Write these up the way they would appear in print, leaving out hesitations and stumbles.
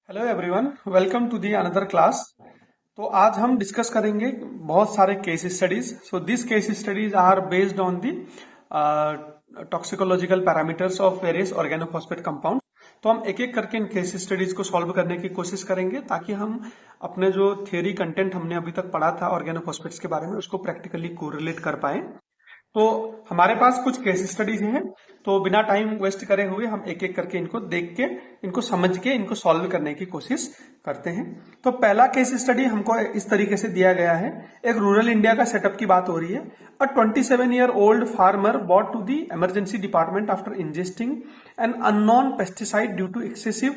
Hello everyone, welcome to the another class. तो आज हम डिस्कस करेंगे बहुत सारे case studies. So this case studies are based on the toxicological parameters of various organophosphate compound. तो हम एक एक करके इन केस स्टडीज को सॉल्व करने की कोशिश करेंगे ताकि हम अपने जो थियरी कंटेंट हमने अभी तक पढ़ा था ऑर्गेनोफॉस्फेट्स के बारे में उसको प्रैक्टिकली कोरिलेट कर पाए। तो हमारे पास कुछ केस स्टडीज हैं, तो बिना टाइम वेस्ट करे हुए हम एक एक करके इनको देख के, इनको समझ के, इनको सॉल्व करने की कोशिश करते हैं। तो पहला केस स्टडी हमको इस तरीके से दिया गया है। एक रूरल इंडिया का सेटअप की बात हो रही है। A 27-year-old farmer bought to the emergency department after ingesting an unknown pesticide due to excessive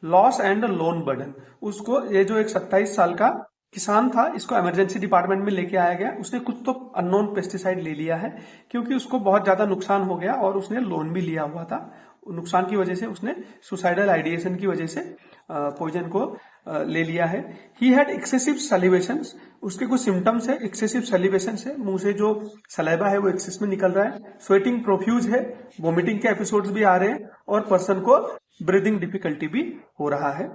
loss and loan burden. उसको ये जो एक 27 साल का किसान था, इसको इमरजेंसी डिपार्टमेंट में लेके आया गया। उसने कुछ तो अननोन पेस्टिसाइड ले लिया है क्योंकि उसको बहुत ज्यादा नुकसान हो गया और उसने लोन भी लिया हुआ था। नुकसान की वजह से उसने सुसाइडल आइडिएशन की वजह से पॉइजन को ले लिया है। He had excessive salivation. उसके कुछ सिम्टम्स है, एक्सेसिव सलिवेशन है, मुंह से जो सलाइवा है वो एक्सेस में निकल रहा है। स्वेटिंग प्रोफ्यूज है, वोमिटिंग के एपिसोड्स भी आ रहे हैं और पर्सन को ब्रीदिंग डिफिकल्टी भी हो रहा है।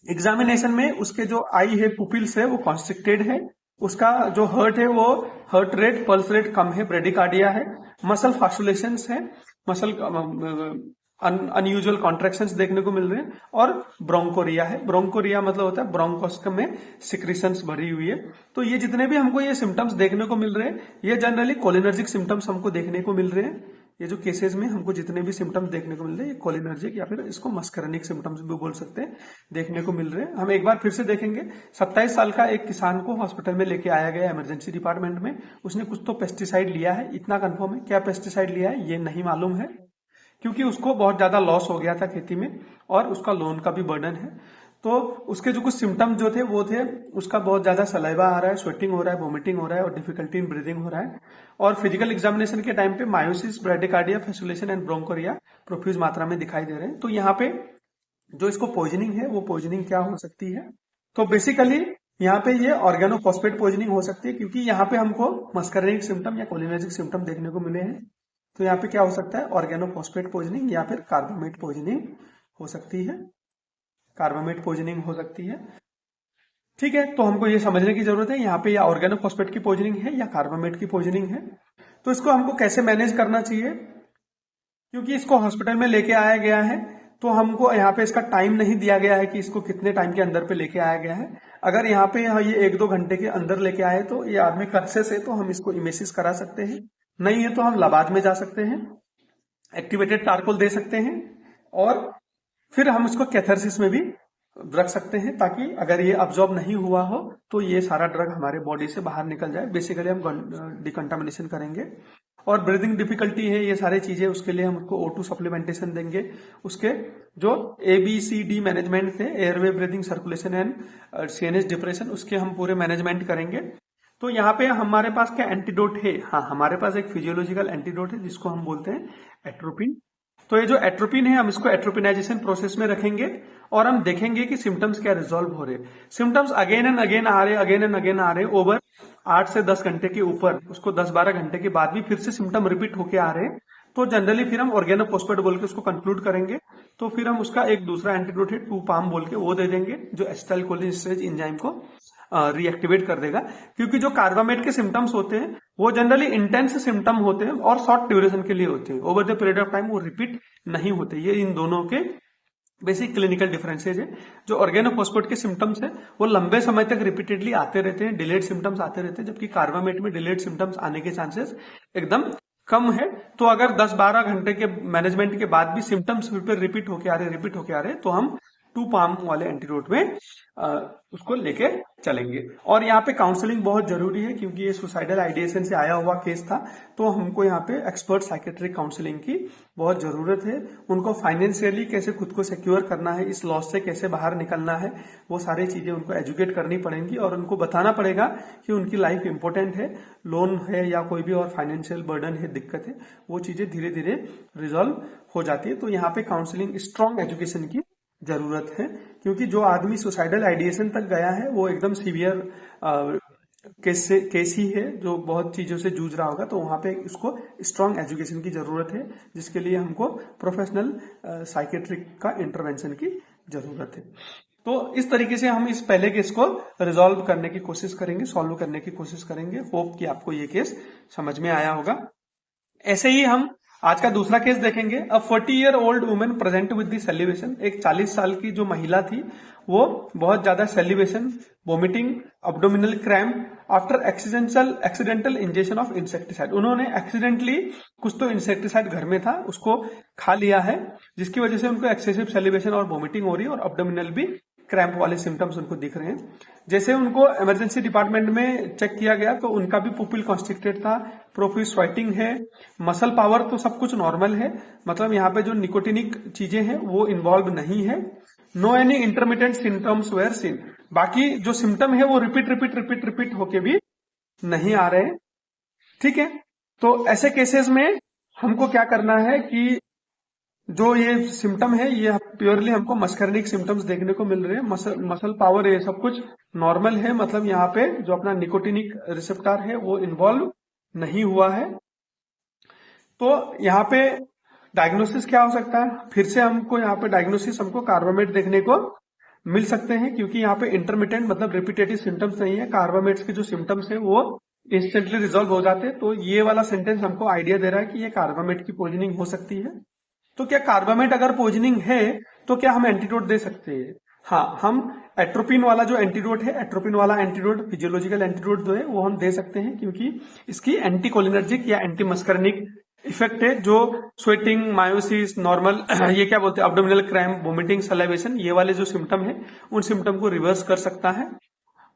एग्जामिनेशन में उसके जो आई है, पुपिल्स है, वो कॉन्स्ट्रिक्टेड है। उसका जो हर्ट है वो हर्ट रेट, पल्स रेट कम है, ब्रेडिकार्डिया है। मसल फास्टुलेशंस है, मसल अनयूजुअल कॉन्ट्रेक्शंस देखने को मिल रहे हैं और ब्रोंकोरिया है। ब्रोंकोरिया मतलब होता है ब्रोंकोस्क में सिक्रीशंस भरी हुई है। तो ये जितने भी हमको ये सिम्टम्स देखने को मिल रहे हैं, ये जनरली कोलिनर्जिक सिम्टम्स हमको देखने को मिल रहे हैं। ये जो केसेस में हमको जितने भी सिम्टम्स देखने को मिल रहे हैं, ये कोलिनर्जिक या फिर इसको मस्करनिक सिम्टम्स भी बोल सकते हैं, देखने को मिल रहे हैं। हम एक बार फिर से देखेंगे। 27 साल का एक किसान को हॉस्पिटल में लेके आया गया इमरजेंसी डिपार्टमेंट में। उसने कुछ तो पेस्टिसाइड लिया है, इतना कंफर्म है। क्या पेस्टिसाइड लिया है ये नहीं मालूम है क्योंकि उसको बहुत ज्यादा लॉस हो गया था खेती में और उसका लोन का भी बर्डन है। तो उसके जो कुछ सिम्टम्स जो थे वो थे, उसका बहुत ज्यादा सलाइवा आ रहा है, स्वेटिंग हो रहा है, वोमिटिंग हो रहा है और डिफिकल्टी इन ब्रीदिंग हो रहा है। और फिजिकल एग्जामिनेशन के टाइम पे मायोसिस, ब्रेडिकार्डिया, फैसुलेशन एंड ब्रोंकोरिया प्रोफ्यूज मात्रा में दिखाई दे रहे हैं। तो यहाँ पे जो इसको पॉइजनिंग है वो पॉइजनिंग क्या हो सकती है? तो बेसिकली यहाँ पे ये ऑर्गेनोफॉस्फेट पॉइजनिंग हो सकती है क्योंकि यहाँ पे हमको मस्करेनिक सिम्टम या कोलिनर्जिक सिम्टम देखने को मिले हैं। तो यहाँ पे क्या हो सकता है? ऑर्गेनोफॉस्फेट पॉइजनिंग या फिर कार्बामेट पॉइजनिंग हो सकती है। कार्बामेट पॉइजनिंग हो सकती है। ठीक है, तो हमको ये समझने की जरूरत है यहाँ पे या ऑर्गेनोफॉस्फेट की पॉइजनिंग है या कार्बामेट की पॉइजनिंग है। तो इसको हमको कैसे मैनेज करना चाहिए? क्योंकि इसको हॉस्पिटल में लेके आया गया है तो हमको यहाँ पे इसका टाइम नहीं दिया गया है कि इसको कितने टाइम के अंदर पे लेके आया गया है। अगर यहाँ पे ये 1-2 घंटे के अंदर लेके आए तो ये आदमी कॉन्शियस है तो हम इसको इमेसिस करा सकते हैं। नहीं है तो हम लबाद में जा सकते हैं, एक्टिवेटेड चारकोल दे सकते हैं और फिर हम इसको कैथारसिस में भी रख सकते हैं ताकि अगर ये अब्जॉर्ब नहीं हुआ हो तो ये सारा ड्रग हमारे बॉडी से बाहर निकल जाए। बेसिकली हम डिकंटामिनेशन करेंगे। और ब्रीदिंग डिफिकल्टी है, ये सारी चीजें, उसके लिए हम उसको O2 सप्लीमेंटेशन देंगे। उसके जो ABCD मैनेजमेंट थे, airway, breathing, circulation and CNS depression, उसके हम पूरे मैनेजमेंट करेंगे। तो यहाँ पे हमारे पास क्या एंटीडोट है? हाँ, हमारे पास एक फिजियोलॉजिकल एंटीडोट है जिसको हम बोलते हैं एट्रोपिन। तो ये जो एट्रोपिन है, हम इसको एट्रोपिनाइजेशन प्रोसेस में रखेंगे और हम देखेंगे कि सिम्टम्स क्या रिजॉल्व हो रहे हैं। सिम्टम्स अगेन एंड अगेन आ रहे, अगेन एंड अगेन आ रहे ओवर 8 से 10 घंटे के ऊपर, उसको 10-12 घंटे के बाद भी फिर से सिम्टम रिपीट होके आ रहे हैं। तो जनरली फिर हम ऑर्गेनोफॉस्फेट बोल के उसको कंक्लूड करेंगे। तो फिर हम उसका एक दूसरा एंटीडोट है 2-PAM बोल के वो दे देंगे जो एसिटाइलकोलिन एंजाइम को रिएक्टिवेट कर देगा। क्योंकि जो कार्बामेट के सिम्टम्स होते हैं वो जनरली इंटेंस सिम्टम होते हैं और शॉर्ट ड्यूरेशन के लिए होते हैं, over the period of time वो रिपीट नहीं होते। ये इन दोनों के बेसिक क्लिनिकल डिफरेंसेज है। जो ऑर्गेनोफॉस्फेट के सिम्टम्स है वो लंबे समय तक रिपीटेडली आते रहते हैं, डिलेड सिम्टम्स आते रहते हैं, जबकि कार्बामेट में डिलेड सिम्टम्स आने के चांसेस एकदम कम है। तो अगर 10-12 घंटे के मैनेजमेंट के बाद भी सिम्टम्स फिर रिपीट होके आ रहे तो हम 2-PAM वाले एंटीडोट में उसको लेके चलेंगे। और यहाँ पे काउंसलिंग बहुत जरूरी है क्योंकि ये सुसाइडल आइडिएशन से आया हुआ केस था। तो हमको यहाँ पे एक्सपर्ट साइकेट्रिक काउंसलिंग की बहुत जरूरत है। उनको फाइनेंशियली कैसे खुद को सिक्योर करना है, इस लॉस से कैसे बाहर निकलना है, वो सारी चीजें उनको एजुकेट करनी पड़ेंगी और उनको बताना पड़ेगा कि उनकी लाइफ इंपॉर्टेंट है। लोन है या कोई भी और फाइनेंशियल बर्डन है, दिक्कत है, वो चीजें धीरे धीरे रिजॉल्व हो जाती है। तो यहाँ पे काउंसलिंग, स्ट्रॉन्ग एजुकेशन की जरूरत है क्योंकि जो आदमी सुसाइडल आइडिएशन तक गया है वो एकदम सीवियर केस ही है जो बहुत चीजों से जूझ रहा होगा। तो वहां पे इसको स्ट्रॉन्ग एजुकेशन की जरूरत है जिसके लिए हमको प्रोफेशनल साइकेट्रिक का इंटरवेंशन की जरूरत है। तो इस तरीके से हम इस पहले केस को रिजॉल्व करने की कोशिश करेंगे, सॉल्व करने की कोशिश करेंगे। होप कि आपको ये केस समझ में आया होगा। ऐसे ही हम आज का दूसरा केस देखेंगे। अ 40-year-old women present with the celebration. एक 40 साल की जो महिला थी वो बहुत ज्यादा celebration, vomiting, abdominal cramp after accidental injection of insecticide. उन्होंने एक्सीडेंटली कुछ तो इंसेक्टिसाइड घर में था, उसको खा लिया है, जिसकी वजह से उनको एक्सेसिव सेलिब्रेशन और वोमिटिंग हो रही है और अब्डोमिनल भी क्रैम्प वाले सिम्टम्स उनको दिख रहे हैं। जैसे उनको इमरजेंसी डिपार्टमेंट में चेक किया गया तो उनका भी पुपिल कॉन्स्ट्रिक्टेड था, प्रोफ्यूज स्वेटिंग है, मसल पावर तो सब कुछ नॉर्मल है, मतलब यहाँ पे जो निकोटिनिक चीजें हैं वो इन्वॉल्व नहीं है। No any intermediate symptoms were seen. बाकी जो सिम्टम है वो रिपीट होके भी नहीं आ रहे हैं। ठीक है, तो ऐसे केसेस में हमको क्या करना है कि जो ये सिम्टम है ये प्योरली हमको मस्करनिक सिम्टम्स देखने को मिल रहे हैं। मसल पावर ये सब कुछ नॉर्मल है, मतलब यहाँ पे जो अपना निकोटिनिक रिसेप्टर है वो इन्वॉल्व नहीं हुआ है। तो यहाँ पे डायग्नोसिस क्या हो सकता है? फिर से हमको यहाँ पे डायग्नोसिस हमको कार्बामेट देखने को मिल सकते हैं, क्योंकि यहाँ पे इंटरमिटेंट मतलब रिपीटेटिव सिम्टम्स नहीं है। कार्बामेट्स के जो सिम्टम्स है वो इंस्टेंटली रिजॉल्व हो जाते हैं। तो ये वाला सेंटेंस हमको आइडिया दे रहा है कि ये कार्बामेट की पॉइजनिंग हो सकती है। तो क्या कार्बामेट अगर पॉइजनिंग है तो क्या हम एंटीडोट दे सकते हैं? हाँ, हम एट्रोपिन वाला जो एंटीडोट है, एट्रोपिन वाला एंटीडोट फिजियोलॉजिकल एंटीडोट जो है वो हम दे सकते हैं, क्योंकि इसकी एंटीकोलिनर्जिक या एंटी मस्करनिक इफेक्ट है। जो स्वेटिंग, मायोसिस, नॉर्मल ये क्या बोलते हैं, अब्डोमिनल क्रैम्प, वोमिटिंग, सलाइवेशन, ये वाले जो सिम्टम है उन सिम्टम को रिवर्स कर सकता है।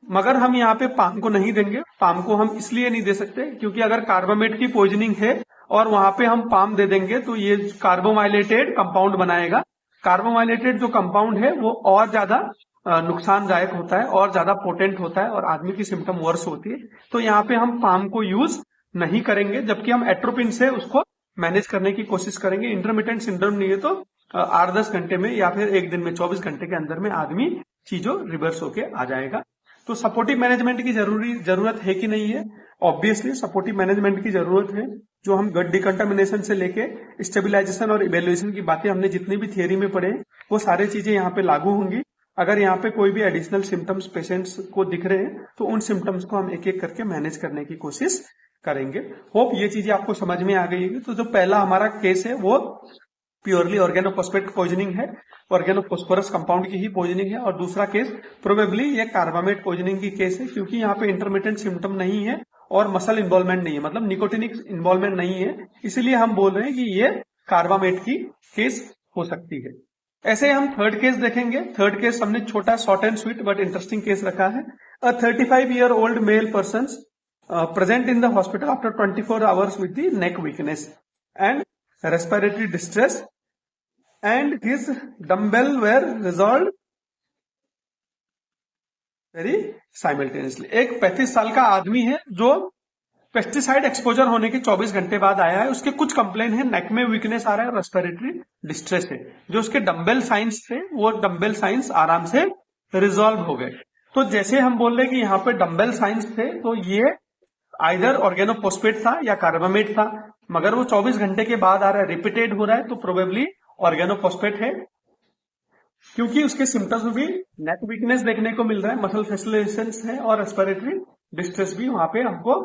मगर हम यहाँ पे पाम को नहीं देंगे। पाम को हम इसलिए नहीं दे सकते क्योंकि अगर कार्बामेट की पॉइजनिंग है और वहां पे हम पाम दे देंगे तो ये कार्बोमाइलेटेड कंपाउंड बनाएगा। कार्बोमाइलेटेड जो कंपाउंड है वो और ज्यादा नुकसानदायक होता है और ज्यादा पोटेंट होता है और आदमी की सिम्टम वर्स होती है। तो यहाँ पे हम पाम को यूज नहीं करेंगे, जबकि हम एट्रोपिन से उसको मैनेज करने की कोशिश करेंगे। इंटरमिटेंट सिंड्रोम नहीं है तो 8-10 घंटे में या फिर एक दिन में 24 घंटे के अंदर में आदमी चीजों रिवर्स होके आ जाएगा। तो सपोर्टिव मैनेजमेंट की जरूरत है कि नहीं है? ऑब्वियसली सपोर्टिव मैनेजमेंट की जरूरत है। जो हम गट डिकंटामिनेशन से लेके स्टेबिलाईजेशन और इवेल्युएशन की बातें हमने जितनी भी थियरी में पढ़े वो सारी चीजें यहाँ पे लागू होंगी। अगर यहाँ पे कोई भी एडिशनल सिम्टम्स पेशेंट्स को दिख रहे हैं तो उन सिम्टम्स को हम एक एक करके मैनेज करने की कोशिश करेंगे। होप ये चीजें आपको समझ में आ गई है। तो जो पहला हमारा केस है वो प्योरली ऑर्गेनोफॉस्फेट पॉइजनिंग है, ऑर्गेनोफॉस्फोरस कंपाउंड की ही पॉइजनिंग है। और दूसरा केस प्रोबेबली ये कार्बामेट पॉइजनिंग की केस है, क्योंकि यहाँ पे इंटरमिटेंट सिम्टम नहीं है और मसल इन्वॉल्वमेंट नहीं है, मतलब निकोटिनिक इन्वॉल्वमेंट नहीं है। इसीलिए हम बोल रहे हैं कि ये कार्बामेट की केस हो सकती है। ऐसे हम थर्ड केस देखेंगे। थर्ड केस हमने छोटा, short and sweet but interesting case रखा है। अ 35-year-old male person present in the hospital after 24 hours with the neck weakness and respiratory distress, and his dumbbell were resolved very simultaneously। एक 35 साल का आदमी है जो पेस्टिसाइड एक्सपोजर होने के 24 घंटे बाद आया है। उसके कुछ कंप्लेन है, नेक में वीकनेस आ रहा है, रेस्पिरेटरी डिस्ट्रेस है। जो उसके डम्बेल साइंस थे वो डम्बेल साइंस आराम से रिजॉल्व हो गए। तो जैसे हम बोल रहे कि यहाँ पे डम्बेल साइंस थे तो ये आइदर ऑर्गेनोफॉस्फेट था या कार्बामेट था, मगर वो 24 घंटे के बाद आ रहा है, रिपीटेड हो रहा है, तो प्रोबेबली ऑर्गेनोफॉस्फेट है, क्योंकि उसके सिम्टम्स में भी नेक वीकनेस देखने को मिल रहा है, मसल फैसिलेशन है और रेस्पिरेटरी डिस्ट्रेस भी वहां पे हमको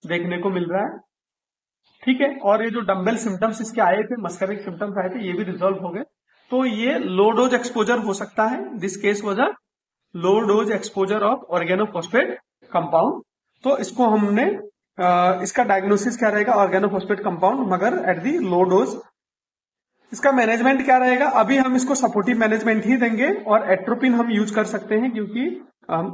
देखने को मिल रहा है। ठीक है, और ये जो डम्बेल सिम्टम्स इसके आए थे, मस्करिक सिम्टम्स आए थे, ये भी रिजॉल्व हो गए। तो ये लो डोज एक्सपोजर हो सकता है। This case was a low dose exposure of organophosphate compound. तो इसको हमने इसका डायग्नोसिस क्या रहेगा? ऑर्गेनोफॉस्फेट कंपाउंड, मगर एट दी लो डोज। इसका मैनेजमेंट क्या रहेगा? अभी हम इसको सपोर्टिव मैनेजमेंट ही देंगे और एट्रोपिन हम यूज कर सकते हैं, क्योंकि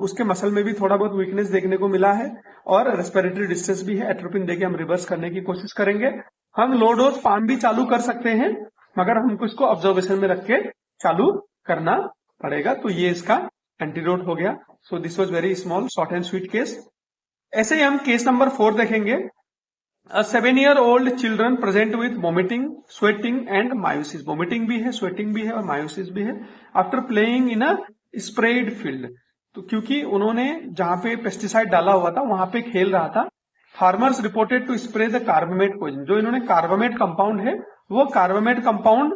उसके मसल में भी थोड़ा बहुत वीकनेस देखने को मिला है और रेस्पिरेटरी डिस्ट्रेस भी है। एट्रोपिन देके हम रिवर्स करने की कोशिश करेंगे। हम लो डोज पाम भी चालू कर सकते हैं, मगर हमको इसको ऑब्जर्वेशन में रख के चालू करना पड़ेगा। तो ये इसका एंटीडोट हो गया। So this was very small, short and sweet case. ऐसे ही हम केस नंबर 4 देखेंगे। A 7-year-old children present with vomiting, sweating and miosis. Vomiting भी है, स्वेटिंग भी है और मायोसिस भी है after playing in a sprayed field. तो क्योंकि उन्होंने जहां पे पेस्टिसाइड डाला हुआ था वहां पे खेल रहा था। Farmers reported to spray the carbamate poison. जो इन्होंने कार्बामेट कंपाउंड है वो कार्बामेट कंपाउंड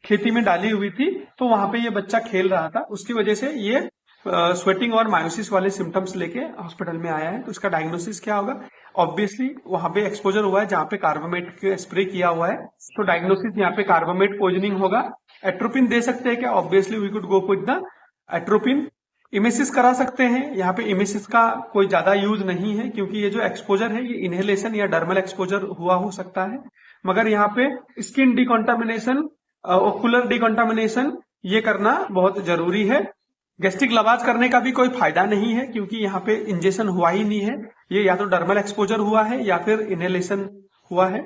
खेती में डाली हुई थी, तो वहां पे ये बच्चा खेल रहा था, उसकी वजह से ये स्वेटिंग और मायोसिस वाले सिम्टम्स लेके हॉस्पिटल में आया है। तो इसका डायग्नोसिस क्या होगा? ऑब्वियसली वहां पे एक्सपोजर हुआ है जहां पे कार्बोमेट स्प्रे किया हुआ है, तो डायग्नोसिस यहाँ पे कार्बोमेट पॉइजनिंग होगा। एट्रोपिन दे सकते हैं क्या? Obviously we could go with the atropine. Emesis करा सकते हैं, यहाँ पे इमेसिस का कोई ज्यादा यूज नहीं है क्योंकि ये जो एक्सपोजर है ये इनहेलेशन या डर्मल एक्सपोजर हुआ हो सकता है, मगर यहाँ पे स्किन डिकॉन्टामिनेशन, ओकुलर डिकॉन्टामिनेशन ये करना बहुत जरूरी है। गैस्ट्रिक लवाज करने का भी कोई फायदा नहीं है क्योंकि यहाँ पे इंजेक्शन हुआ ही नहीं है, ये या तो डर्मल एक्सपोजर हुआ है या फिर इनहेलेशन हुआ है,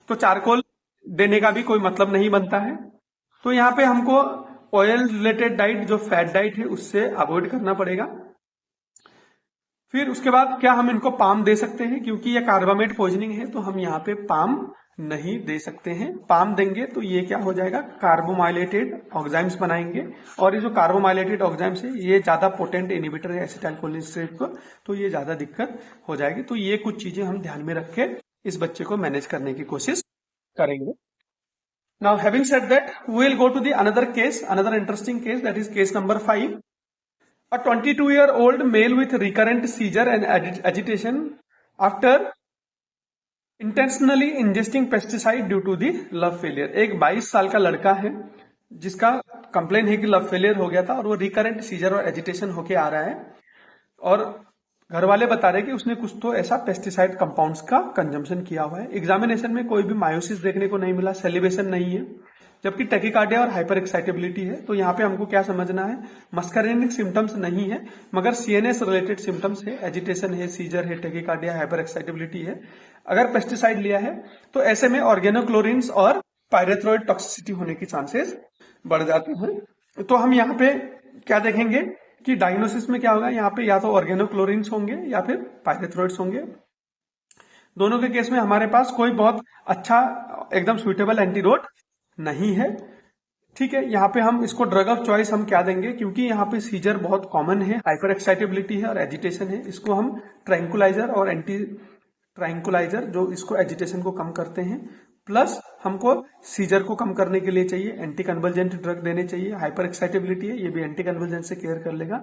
तो चारकोल देने का भी कोई मतलब नहीं बनता है। तो यहाँ पे हमको ऑयल रिलेटेड डाइट, जो फैट डाइट है, उससे अवॉइड करना पड़ेगा। फिर उसके बाद क्या हम इनको पाम दे सकते हैं? क्योंकि ये कार्बामेट पॉइजनिंग है तो हम यहाँ पे पाम नहीं दे सकते हैं। पाम देंगे तो ये क्या हो जाएगा? कार्बोमाइलेटेड ऑक्साइम्स बनाएंगे, और ये जो कार्बोमाइलेटेड ऑक्साइम्स है ये ज्यादा पोटेंट इनहिबिटर है एसिटाइलकोलिन को, तो ये ज्यादा दिक्कत हो जाएगी। तो ये कुछ चीजें हम ध्यान में रख के इस बच्चे को मैनेज करने की कोशिश करेंगे। Now, having said that, we will go to the another interesting case, that is case number 5. A 22-year-old male with recurrent seizure and agitation after intentionally ingesting pesticide due to the love failure. एक 22 साल का लड़का है जिसका complain है कि love failure हो गया था और वो रिकरेंट सीजर और एजिटेशन होके आ रहा है, और घर वाले बता रहे कि उसने कुछ तो ऐसा पेस्टिसाइड कंपाउंड्स का कंजम्पशन किया हुआ है। एग्जामिनेशन में कोई भी मायोसिस देखने को नहीं मिला, सेलिब्रेशन नहीं है, जबकि टैकीकार्डिया और हाइपर एक्साइटेबिलिटी है। तो यहाँ पे हमको क्या समझना है? मस्करेनिक सिम्टम्स नहीं है मगर सीएनएस रिलेटेड सिम्टम्स है, एजिटेशन है, सीजर है, टैकीकार्डिया, हाइपर एक्साइटेबिलिटी है। अगर पेस्टिसाइड लिया है तो ऐसे में ऑर्गेनोक्लोरिन्स और पायरेथ्रोइड टॉक्सिसिटी होने की चांसेस बढ़ जाते हैं। तो हम यहाँ पे क्या देखेंगे कि डायग्नोसिस में क्या होगा? यहाँ पे या तो ऑर्गेनोक्लोरिन्स होंगे या फिर पायरेथ्रोइड्स होंगे। दोनों के केस में हमारे पास कोई बहुत अच्छा एकदम सुइटेबल एंटीडोट नहीं है। ठीक है, यहाँ पे हम इसको ड्रग ऑफ चॉइस हम क्या देंगे? क्योंकि यहाँ पे सीजर बहुत कॉमन है, हाइपर एक्साइटेबिलिटी है और एजिटेशन है, इसको हम ट्रैंकुलाइजर और एंटी ट्रैंकुलाइजर जो इसको एजिटेशन को कम करते हैं, प्लस हमको सीजर को कम करने के लिए चाहिए एंटी कन्वर्जेंट ड्रग देने चाहिए। हाइपर एक्साइटेबिलिटी है, ये भी एंटी कन्वर्जेंट से केयर कर लेगा।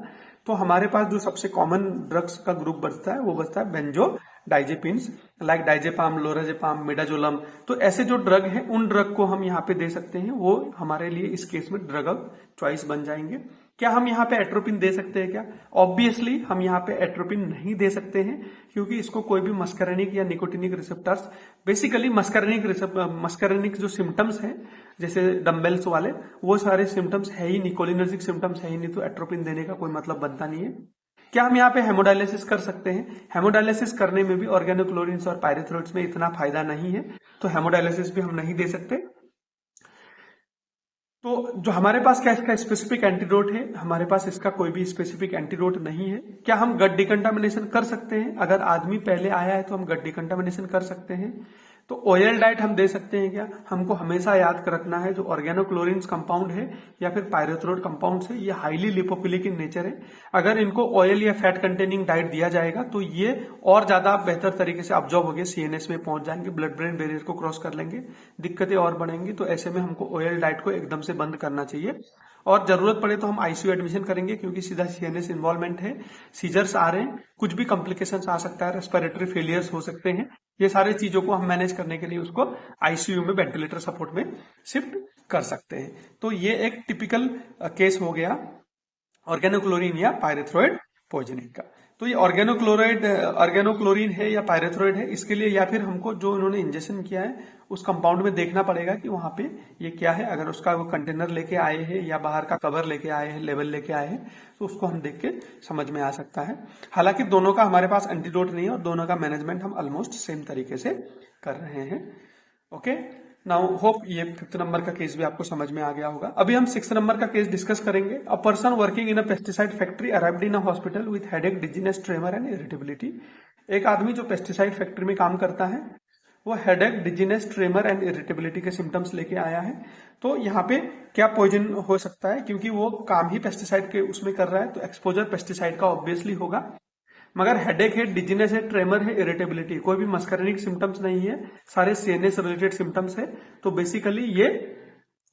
तो हमारे पास जो सबसे कॉमन ड्रग्स का ग्रुप बचता है वो बचता है benzodiazepines, like diazepam, lorazepam, midazolam. तो ऐसे जो ड्रग हैं उन ड्रग को हम यहाँ पे दे सकते हैं, वो हमारे लिए इस केस में ड्रग ऑफ चॉइस बन जाएंगे। क्या हम यहाँ पे एट्रोपिन दे सकते हैं क्या? ऑब्वियसली हम यहाँ पे एट्रोपिन नहीं दे सकते हैं क्योंकि इसको कोई भी मस्करेनिक या निकोटिनिक रिसेप्टर्स, बेसिकली मस्करेनिक जो सिम्टम्स हैं जैसे डम्बेल्स वाले, वो सारे सिम्टम्स है ही नहीं, कोलिनर्जिक सिम्टम्स है ही नहीं, तो एट्रोपिन देने का कोई मतलब बनता नहीं है। क्या हम यहाँ पे हेमोडायलिसिस कर सकते हैं? हेमोडायलिसिस करने में भी ऑर्गेनोक्लोरिन्स और पायरेथ्रोइड्स में इतना फायदा नहीं है, तो हेमोडायलिसिस भी हम नहीं दे सकते। तो जो हमारे पास क्या इसका स्पेसिफिक एंटीडोट है? हमारे पास इसका कोई भी स्पेसिफिक एंटीडोट नहीं है। क्या हम गट डिकंटामिनेशन कर सकते हैं? अगर आदमी पहले आया है तो हम गट डिकंटामिनेशन कर सकते हैं। तो ऑयल डाइट हम दे सकते हैं क्या? हमको हमेशा याद रखना है जो ऑर्गेनोक्लोरिन्स कंपाउंड है या फिर पायरेथ्रोइड कंपाउंड्स है, ये हाईली लिपोफिलिक इन नेचर है। अगर इनको ऑयल या फैट कंटेनिंग डाइट दिया जाएगा तो ये और ज्यादा बेहतर तरीके से अब्जॉर्ब होकर सीएनएस में पहुंच जाएंगे, ब्लड ब्रेन बैरियर को क्रॉस कर लेंगे, दिक्कतें और बढ़ेंगी। तो ऐसे में हमको ऑयल डाइट को एकदम से बंद करना चाहिए, और जरूरत पड़े तो हम आईसीयू एडमिशन करेंगे क्योंकि सीधा सीएनएस इन्वॉल्वमेंट है, सीजर्स आ रहे हैं, कुछ भी कॉम्प्लिकेशंस आ सकता है, रेस्पिरेटरी फेलियर्स हो सकते हैं। ये सारी चीजों को हम मैनेज करने के लिए उसको आईसीयू में वेंटिलेटर सपोर्ट में शिफ्ट कर सकते हैं। तो ये एक टिपिकल केस हो गया ऑर्गेनोक्लोरिन या पायरेथ्रोइड पॉइजनिंग का। तो ये ऑर्गेनोक्लोरिन है या पायरेथ्रोइड है, इसके लिए या फिर हमको जो इन्होंने इंजेक्शन किया है उस कंपाउंड में देखना पड़ेगा कि वहां पे ये क्या है। अगर उसका वो कंटेनर लेके आए हैं या बाहर का कवर लेके आए हैं, लेवल लेके आए हैं, तो उसको हम देख के समझ में आ सकता है। हालांकि दोनों का हमारे पास एंटीडोट नहीं है और दोनों का मैनेजमेंट हम ऑलमोस्ट सेम तरीके से कर रहे हैं। ओके, नाउ होप ये 5th नंबर का केस भी आपको समझ में आ गया होगा। अभी हम 6th नंबर का केस डिस्कस करेंगे। A person working in a pesticide factory arrived in a hospital with headache, dizziness, tremor and irritability. एक आदमी जो पेस्टिसाइड फैक्ट्री में काम करता है वो headache, dizziness, tremor and irritability के सिम्टम्स लेके आया है। तो यहाँ पे क्या पॉइजन हो सकता है? क्योंकि वो काम ही पेस्टिसाइड के उसमें कर रहा है तो एक्सपोजर पेस्टिसाइड का ऑब्वियसली होगा। मगर हेडेक है, डिजीनेस है, ट्रेमर है, इरिटेबिलिटी, कोई भी मस्करेनिक सिम्टम्स नहीं है, सारे सीएनएस रिलेटेड सिम्टम्स है। तो बेसिकली ये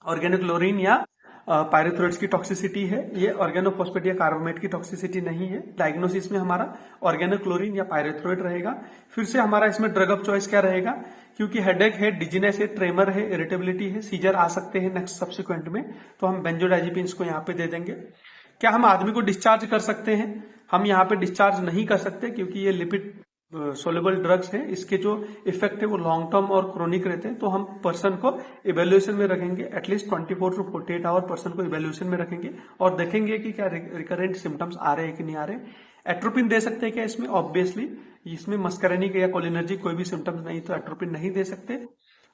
ऑर्गेनोक्लोरीन या पायरेथ्रोइड्स की टॉक्सिसिटी है, ये ऑर्गेनोफॉस्फेट या कार्बोमेट की टॉक्सिसिटी नहीं है। डायग्नोसिस में हमारा ऑर्गेनोक्लोरीन या पायरेथ्रोइड रहेगा। फिर से हमारा इसमें ड्रग ऑफ चॉइस क्या रहेगा, क्योंकि हेडेक है, डिजीनेस है, ट्रेमर है, इरिटेबिलिटी है, सीजर आ सकते हैं नेक्स्ट सब्सिक्वेंट में, तो हम बेंजोडाइजेपिन्स को यहाँ पे दे देंगे। क्या हम आदमी को डिस्चार्ज कर सकते हैं? हम यहाँ पे डिस्चार्ज नहीं कर सकते, क्योंकि ये लिपिड सोलेबल ड्रग्स हैं, इसके जो इफेक्ट है वो लॉन्ग टर्म और क्रोनिक रहते हैं। तो हम पर्सन को इवेल्युएशन में रखेंगे, एटलीस्ट 24 to 48 आवर पर्सन को इवेल्युएशन में रखेंगे और देखेंगे कि क्या रिकरेंट सिम्टम्स आ रहे हैं कि नहीं आ रहे। एट्रोपिन दे सकते हैं क्या इसमें? ऑब्वियसली इसमें मस्करेनिक या कोलिनर्जिक कोई भी सिम्टम्स नहीं, तो एट्रोपिन नहीं दे सकते।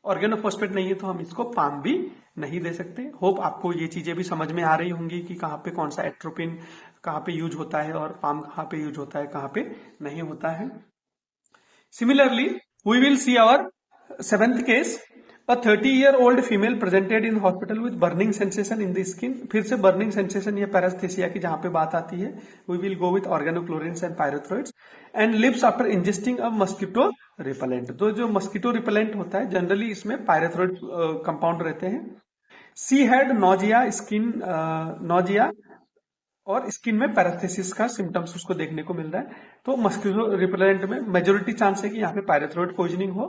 ऑर्गेनोफॉस्फेट नहीं है तो हम इसको पाम भी नहीं दे सकते। होप आपको ये चीजें भी समझ में आ रही होंगी कि कहाँ पे कौन सा एट्रोपिन कहाँ पे यूज होता है और पाम कहाँ पे यूज होता है, कहाँ पे नहीं होता है। Similarly, we will see our 7th case. A 30-year-old female presented in hospital with burning sensation in the skin. फिर से burning sensation या पैरास्थेसिया की जहां पे बात आती है, we will go with organochlorines and pyrethroids and lips after ingesting a mosquito repellent. तो जो mosquito repellent होता है जनरली इसमें पायरेथ्रोइड कंपाउंड रहते हैं। She had nausea, skin nausea और स्किन में पैरास्थेसिस का सिम्टम्स उसको देखने को मिल रहा है। तो मस्किटो रिपेलेंट में मेजोरिटी चांस है कि यहाँ पे पायरेथ्रोइड पॉइजनिंग हो,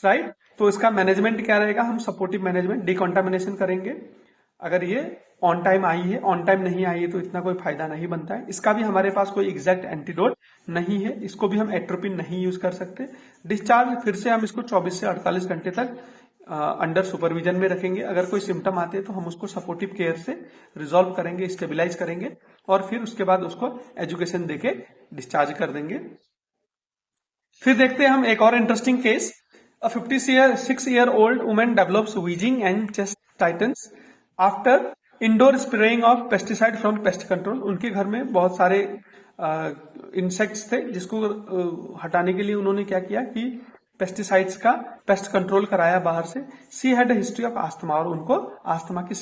राइट। तो इसका मैनेजमेंट क्या रहेगा? हम सपोर्टिव मैनेजमेंट, डिकॉन्टामिनेशन करेंगे। अगर ये ऑन टाइम आई है, ऑन टाइम नहीं आई है तो इतना कोई फायदा नहीं बनता है। इसका भी हमारे पास कोई एग्जैक्ट एंटीडोट नहीं है, इसको भी हम एट्रोपिन नहीं यूज कर सकते। डिस्चार्ज फिर से हम इसको 24 से 48 घंटे तक अंडर सुपरविजन में रखेंगे। अगर कोई सिम्टम आते हैं तो हम उसको सपोर्टिव केयर से रिजॉल्व करेंगे, स्टेबिलाईज करेंगे और फिर उसके बाद उसको एजुकेशन देके डिस्चार्ज कर देंगे। फिर देखते हैं हम एक और interesting case. A 56-year-old woman develops wheezing and chest tightness after indoor spraying of pesticide from pest control. उनके घर में बहुत सारे इंसेक्ट्स थे जिसको हटाने के लिए उन्होंने क्या किया कि पेस्टिसाइड्स का पेस्ट कंट्रोल कराया बाहर से। She had history of asthma, और उनको आस्थमा की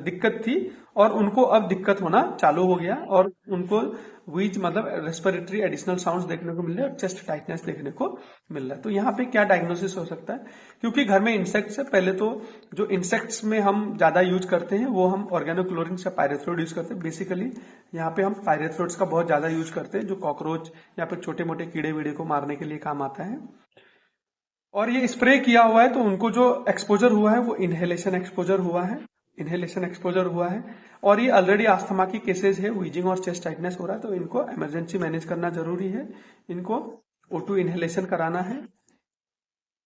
दिक्कत थी और उनको अब दिक्कत होना चालू हो गया और उनको वीज मतलब रेस्पिरेटरी एडिशनल साउंड्स देखने को मिल रहे हैं और चेस्ट टाइटनेस देखने को मिल रहा है। तो यहाँ पे क्या डायग्नोसिस हो सकता है? क्योंकि घर में इंसेक्ट्स है, पहले तो जो इंसेक्ट्स में हम ज्यादा यूज करते हैं वो हम ऑर्गेनोक्लोरिन से पायरेथ्रोइड यूज करते हैं। बेसिकली यहाँ पे हम पायरेथ्रोइड्स का बहुत ज्यादा यूज करते हैं, जो कॉकरोच या फिर छोटे मोटे कीड़े वीड़े को मारने के लिए काम आता है। और ये स्प्रे किया हुआ है तो उनको जो एक्सपोजर हुआ है वो इनहेलेशन एक्सपोजर हुआ है, और ये ऑलरेडी आस्थमा की केसेस है, वीजिंग और चेस्ट टाइटनेस हो रहा है, तो इनको इमरजेंसी मैनेज करना जरूरी है। इनको O2 इनहेलेशन कराना है।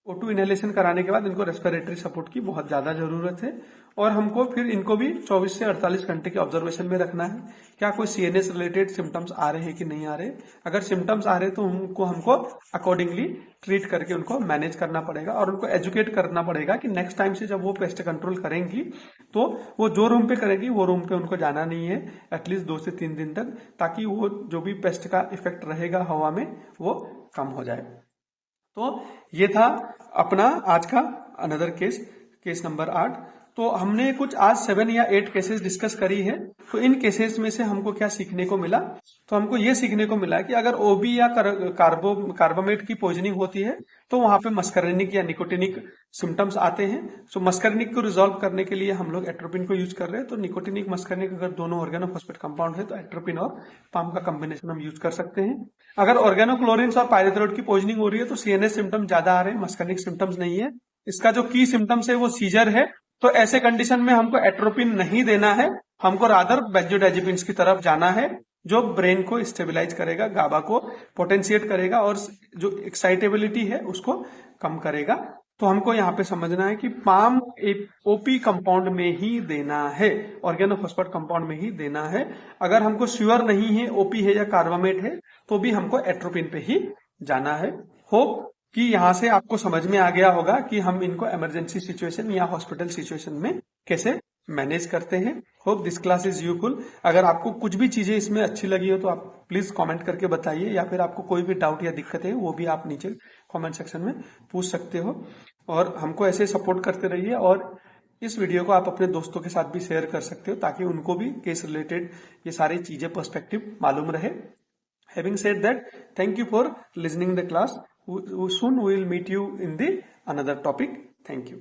O2 इनहेलेशन कराने के बाद इनको रेस्पिरेटरी सपोर्ट की बहुत ज्यादा जरूरत है और हमको फिर इनको भी 24 से 48 घंटे के ऑब्जर्वेशन में रखना है। क्या कोई सीएनएस रिलेटेड सिम्टम्स आ रहे हैं कि नहीं आ रहे? अगर सिम्टम्स आ रहे तो हमको अकॉर्डिंगली ट्रीट करके उनको मैनेज करना पड़ेगा और उनको एजुकेट करना पड़ेगा कि नेक्स्ट टाइम से जब वो पेस्ट कंट्रोल करेंगी तो वो जो रूम पे करेंगी वो रूम पे उनको जाना नहीं है एटलीस्ट 2 से 3 दिन तक, ताकि वो जो भी पेस्ट का इफेक्ट रहेगा हवा में वो कम हो जाए। तो ये था अपना आज का अनदर केस नंबर 8। तो हमने कुछ आज 7 या 8 केसेस डिस्कस करी है। तो इन केसेस में से हमको क्या सीखने को मिला? तो हमको ये सीखने को मिला कि अगर ओबी या कार्बोमेट की पॉइजनिंग होती है तो वहां पे मस्करेनिक या निकोटिनिक सिम्टम्स आते हैं। सो मस्करेनिक को रिजॉल्व करने के लिए हम लोग एट्रोपिन को यूज कर रहे हैं। तो निकोटिनिक मस्करेनिक अगर दोनों ऑर्गेनोफॉस्फेट कंपाउंड है तो एट्रोपिन और पाम का कॉम्बिनेशन हम यूज कर सकते हैं। अगर ऑर्गेनोक्लोरिन्स और पायरेथ्रोइड की पॉइजनिंग हो रही है तो सीएनएस सिम्टम्स ज्यादा आ रहे हैं, मस्करेनिक सिम्टम्स नहीं है। इसका जो की सिम्टम्स है वो सीजर है। तो ऐसे कंडीशन में हमको एट्रोपिन नहीं देना है, हमको रादर बेंजोडाइजेपिन्स की तरफ जाना है जो ब्रेन को स्टेबलाइज करेगा, गाबा को पोटेंशिएट करेगा और जो एक्साइटेबिलिटी है उसको कम करेगा। तो हमको यहाँ पे समझना है कि पाम ओपी कंपाउंड में ही देना है, ऑर्गेनोफॉस्फेट कंपाउंड में ही देना है। अगर हमको श्योर नहीं है ओपी है या कार्बामेट है तो भी हमको एट्रोपिन पे ही जाना है। होप कि यहां से आपको समझ में आ गया होगा कि हम इनको इमरजेंसी सिचुएशन या हॉस्पिटल सिचुएशन में कैसे मैनेज करते हैं। Hope this class is useful. अगर आपको कुछ भी चीजें इसमें अच्छी लगी हो तो आप प्लीज कमेंट करके बताइए, या फिर आपको कोई भी डाउट या दिक्कत है वो भी आप नीचे कमेंट सेक्शन में पूछ सकते हो। और हमको ऐसे सपोर्ट करते रहिए और इस वीडियो को आप अपने दोस्तों के साथ भी शेयर कर सकते हो ताकि उनको भी केस रिलेटेड ये सारी चीजें पर्सपेक्टिव मालूम रहे। Having said that, thank you for listening the class. Soon we will meet you in the another topic. Thank you.